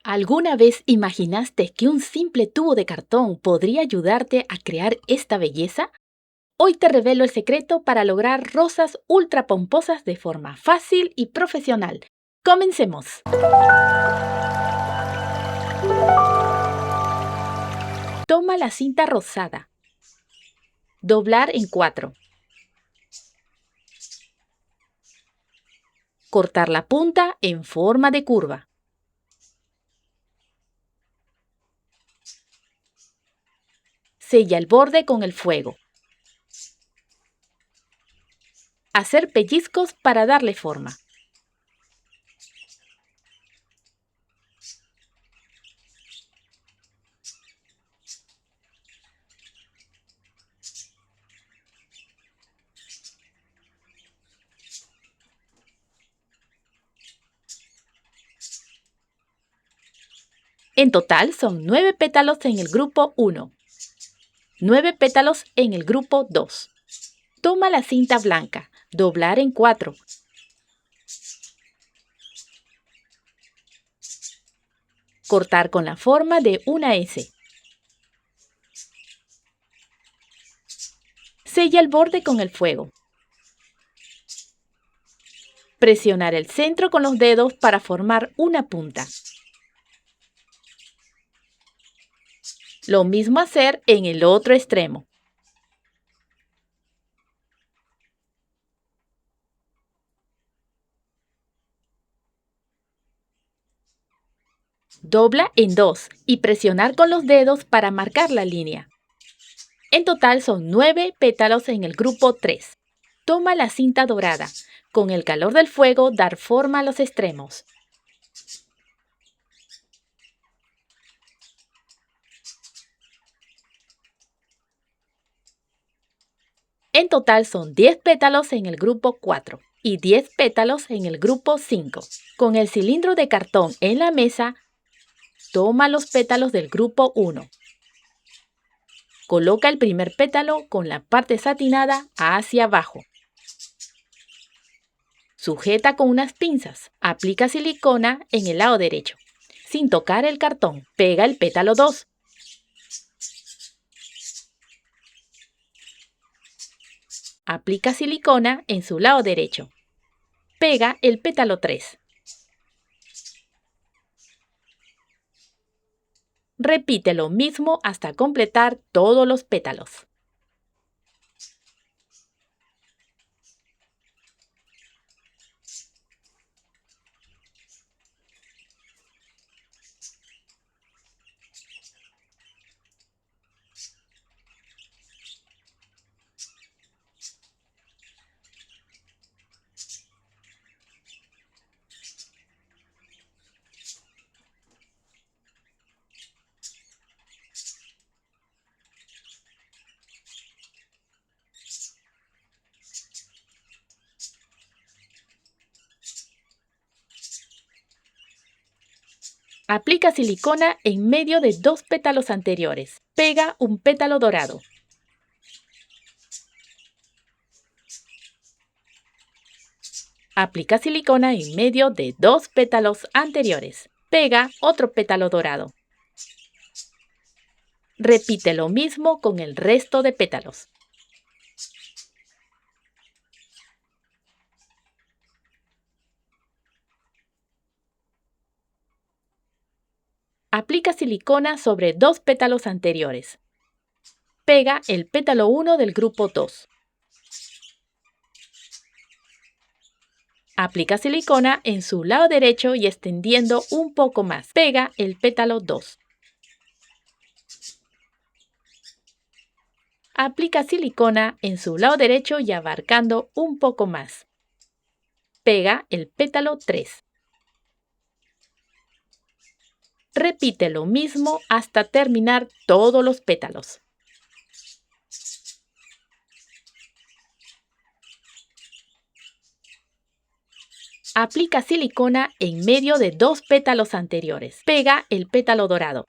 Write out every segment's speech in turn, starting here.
¿Alguna vez imaginaste que un simple tubo de cartón podría ayudarte a crear esta belleza? Hoy te revelo el secreto para lograr rosas ultra pomposas de forma fácil y profesional. ¡Comencemos! Toma la cinta rosada. Doblar en 4. Cortar la punta en forma de curva. Sella el borde con el fuego. Hacer pellizcos para darle forma. En total son 9 pétalos en el grupo 1, 9 pétalos en el grupo 2. Toma la cinta blanca, doblar en 4. Cortar con la forma de una S. Sella el borde con el fuego. Presionar el centro con los dedos para formar una punta. Lo mismo hacer en el otro extremo. Dobla en 2 y presionar con los dedos para marcar la línea. En total son 9 pétalos en el grupo 3. Toma la cinta dorada. Con el calor del fuego, dar forma a los extremos. En total son 10 pétalos en el grupo 4 y 10 pétalos en el grupo 5. Con el cilindro de cartón en la mesa, toma los pétalos del grupo 1. Coloca el primer pétalo con la parte satinada hacia abajo. Sujeta con unas pinzas. Aplica silicona en el lado derecho. Sin tocar el cartón, pega el pétalo 2. Aplica silicona en su lado derecho. Pega el pétalo 3. Repite lo mismo hasta completar todos los pétalos. Aplica silicona en medio de 2 pétalos anteriores. Pega un pétalo dorado. Aplica silicona en medio de 2 pétalos anteriores. Pega otro pétalo dorado. Repite lo mismo con el resto de pétalos. Aplica silicona sobre 2 pétalos anteriores. Pega el pétalo 1 del grupo 2. Aplica silicona en su lado derecho y extendiendo un poco más. Pega el pétalo 2. Aplica silicona en su lado derecho y abarcando un poco más. Pega el pétalo 3. Repite lo mismo hasta terminar todos los pétalos. Aplica silicona en medio de 2 pétalos anteriores. Pega el pétalo dorado.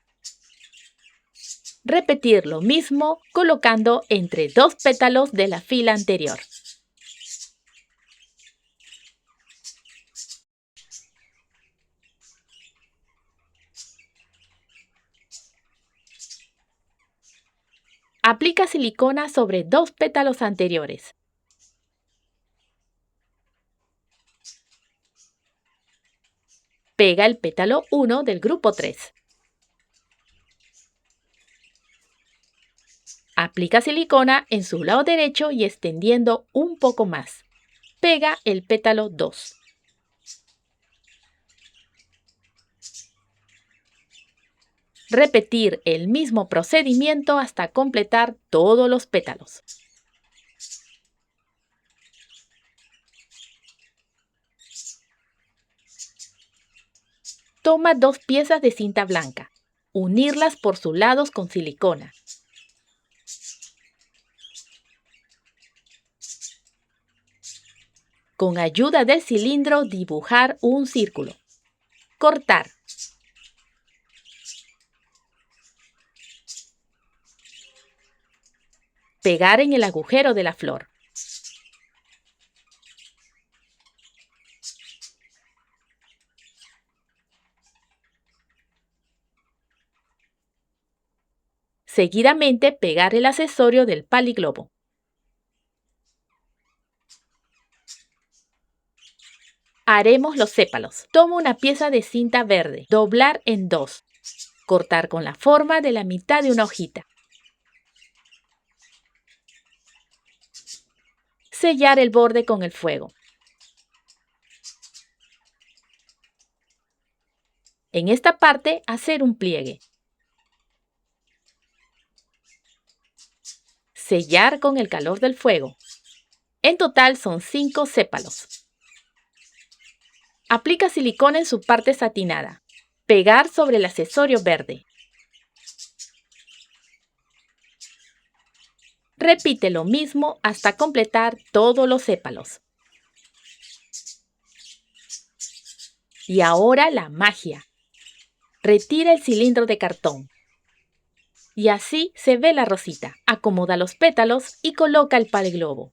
Repetir lo mismo colocando entre 2 pétalos de la fila anterior. Aplica silicona sobre 2 pétalos anteriores. Pega el pétalo 1 del grupo 3. Aplica silicona en su lado derecho y extendiendo un poco más. Pega el pétalo 2. Repetir el mismo procedimiento hasta completar todos los pétalos. Toma 2 piezas de cinta blanca. Unirlas por sus lados con silicona. Con ayuda del cilindro dibujar un círculo. Cortar. Pegar en el agujero de la flor. Seguidamente pegar el accesorio del paliglobo. Haremos los sépalos. Toma una pieza de cinta verde, doblar en 2. Cortar con la forma de la mitad de una hojita. Sellar el borde con el fuego. En esta parte, hacer un pliegue. Sellar con el calor del fuego. En total son 5 sépalos. Aplica silicona en su parte satinada. Pegar sobre el accesorio verde. Repite lo mismo hasta completar todos los sépalos. Y ahora la magia. Retira el cilindro de cartón. Y así se ve la rosita. Acomoda los pétalos y coloca el paliglobo.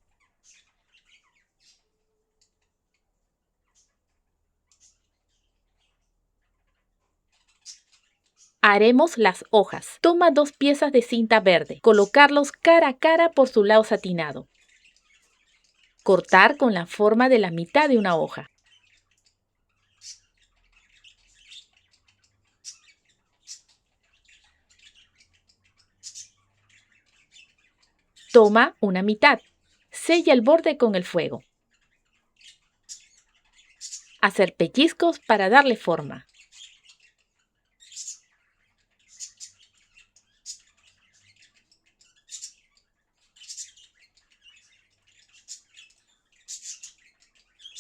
Haremos las hojas. Toma 2 piezas de cinta verde. Colocarlos cara a cara por su lado satinado. Cortar con la forma de la mitad de una hoja. Toma una mitad. Sella el borde con el fuego. Hacer pellizcos para darle forma.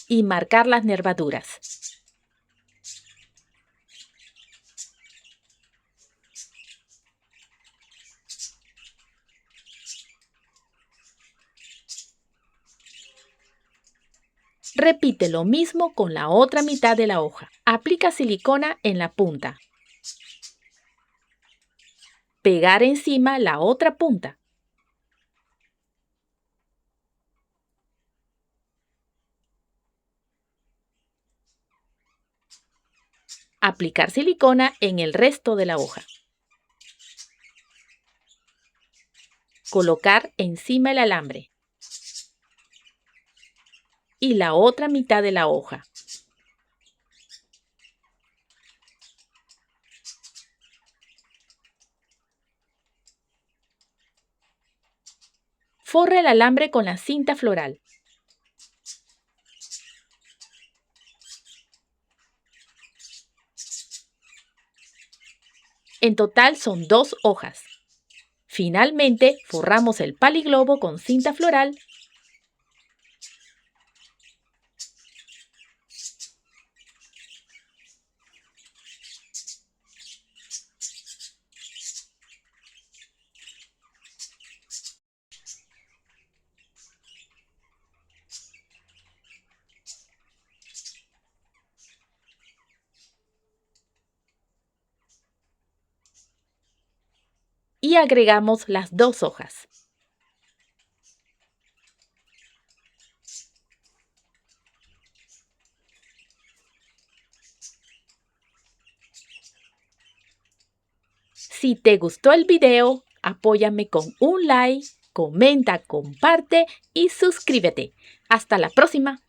Y marcar las nervaduras. Repite lo mismo con la otra mitad de la hoja. Aplica silicona en la punta. Pegar encima la otra punta. Aplicar silicona en el resto de la hoja. Colocar encima el alambre. Y la otra mitad de la hoja. Forra el alambre con la cinta floral. En total son 2 hojas. Finalmente, forramos el paliglobo con cinta floral. Y agregamos las 2 hojas. Si te gustó el video, Apóyame con un like, comenta, comparte y suscríbete. Hasta la próxima.